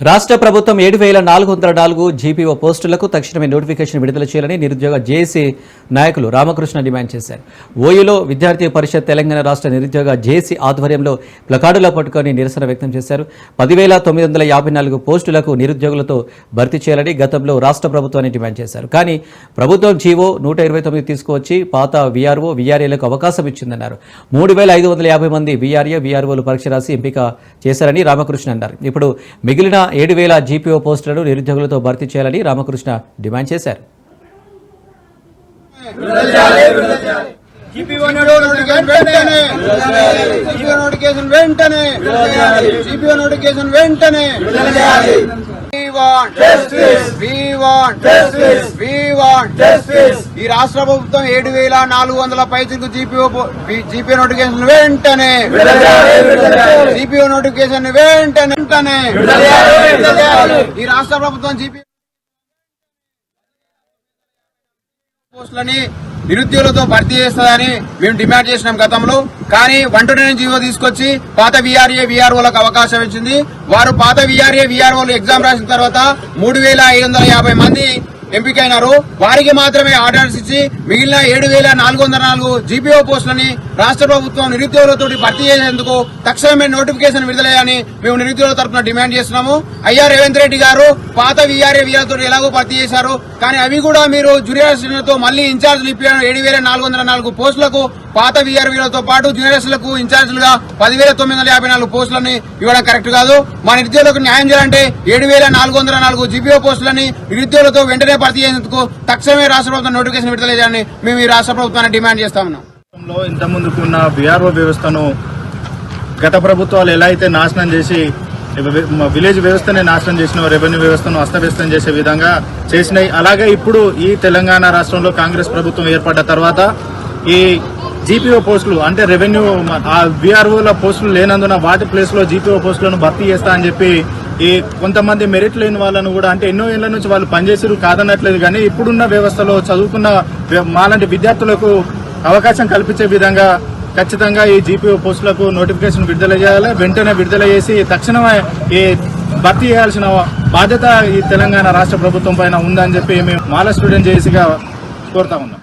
రాష్ట్ర ప్రభుత్వం 7,404 జీపీఓ పోస్టులకు తక్షణమే నోటిఫికేషన్ విడుదల చేయాలని నిరుద్యోగ జేఏసీ నాయకులు రామకృష్ణ డిమాండ్ చేశారు. ఓయూలో విద్యార్థి పరిషత్ తెలంగాణ రాష్ట్ర నిరుద్యోగ జేఏసీ ఆధ్వర్యంలో ప్లకార్డులు పట్టుకొని నిరసన వ్యక్తం చేశారు. 10,954 పోస్టులకు నిరుద్యోగులతో భర్తీ చేయాలని గతంలో రాష్ట్ర ప్రభుత్వాన్ని డిమాండ్ చేశారు. కానీ ప్రభుత్వం జీవో 129 తీసుకువచ్చి పాత వీఆర్ఓ వీఆర్ఏలకు అవకాశం ఇచ్చిందన్నారు. 3,550 మంది వీఆర్ఏ వీఆర్ఓలు పరీక్ష రాసి ఎంపిక చేశారని రామకృష్ణ అన్నారు. ఇప్పుడు మిగిలిన 7,000 జీపీఓ పోస్టులను నిరుద్యోగులతో భర్తీ చేయాలని రామకృష్ణ డిమాండ్ చేశారు. ఈ రాష్ట్ర ప్రభుత్వం 7,400 పైసలకు జీపీఓ నోటిఫికేషన్ వెంటనే జీపీఓ నోటిఫికేషన్ వెంటనే ఈ రాష్ట్ర ప్రభుత్వం జీపీఓ పోస్టులని నిరుద్యోగులతో భర్తీ చేస్తుందని మేము డిమాండ్ చేసినాం గతంలో. కానీ 129 జీవో తీసుకొచ్చి పాత వీఆర్ఏ వీఆర్ఓలకు అవకాశం ఇచ్చింది. వారు పాత వీఆర్ఏ వీఆర్ఓలు ఎగ్జామ్ రాసిన తర్వాత 3,550 మంది ఎంపికైనారు. వారికి మాత్రమే ఆర్డర్స్ ఇచ్చి మిగిలిన 7,404 జీపీఓ పోస్టులని రాష్ట్ర ప్రభుత్వం నిరుద్యోగులతో భర్తీ చేసేందుకు తక్షణమే నోటిఫికేషన్ విడుదలయ్యని మేము నిరుద్యోగుల తరఫున డిమాండ్ చేస్తున్నాము. అయ్యా రేవంత్ రెడ్డి గారు పాత వీఆర్ఏ వీఆర్తో ఎలాగో భర్తీ చేశారు, కానీ అవి కూడా మీరు జూనియర్స్లతో మళ్లీ ఇన్ఛార్జ్లు ఇప్పారు. 7,404 పోస్టులకు పాత వీఆర్వీలతో పాటు జూనియర్స్లకు ఇన్ఛార్జీలుగా 10,954 పోస్టులని ఇవ్వడం కరెక్ట్ కాదు. మా నిరుద్యోగులకు న్యాయం చేయాలంటే 7,404 జీపీఓ పోస్టులని నిరుద్యోగులతో వెంటనే భర్తీ చేసేందుకు తక్షణమే రాష్ట్ర ప్రభుత్వం నోటిఫికేషన్ విడుదల చేయాలని మేము ఈ రాష్ట్ర ప్రభుత్వాన్ని డిమాండ్ చేస్తా ఉన్నాం. ఇంత ముందుకున్న వీఆర్ఓ వ్యవస్థను గత ప్రభుత్వాలు ఎలా అయితే నాశనం చేసి విలేజ్ వ్యవస్థనే నాశనం చేసిన రెవెన్యూ వ్యవస్థను అస్తవ్యస్తం చేసే విధంగా చేసినాయి. అలాగే ఇప్పుడు ఈ తెలంగాణ రాష్ట్రంలో కాంగ్రెస్ ప్రభుత్వం ఏర్పడ్డ తర్వాత ఈ జీపీఓ పోస్టులు అంటే రెవెన్యూ వీఆర్ఓల పోస్టులు లేనందున వాటి ప్లేస్ లో జీపీఓ పోస్టులను భర్తీ చేస్తా అని చెప్పి ఈ కొంతమంది మెరిట్ లేని వాళ్ళను కూడా అంటే ఎన్నో ఏళ్ల నుంచి వాళ్ళు పనిచేసారు కాదనట్లేదు, కానీ ఇప్పుడున్న వ్యవస్థలో చదువుకున్న మాలాంటి విద్యార్థులకు అవకాశం కల్పించే విధంగా ఖచ్చితంగా ఈ జీపీఓ పోస్టులకు నోటిఫికేషన్ విడుదల చేయాలి. వెంటనే విడుదల చేసి తక్షణమే ఈ భర్తీ చేయాల్సిన బాధ్యత ఈ తెలంగాణ రాష్ట్ర ప్రభుత్వం పైన ఉందని చెప్పి మేము మాల స్టూడెంట్ జేఏసీగా కోరుతా ఉన్నాం.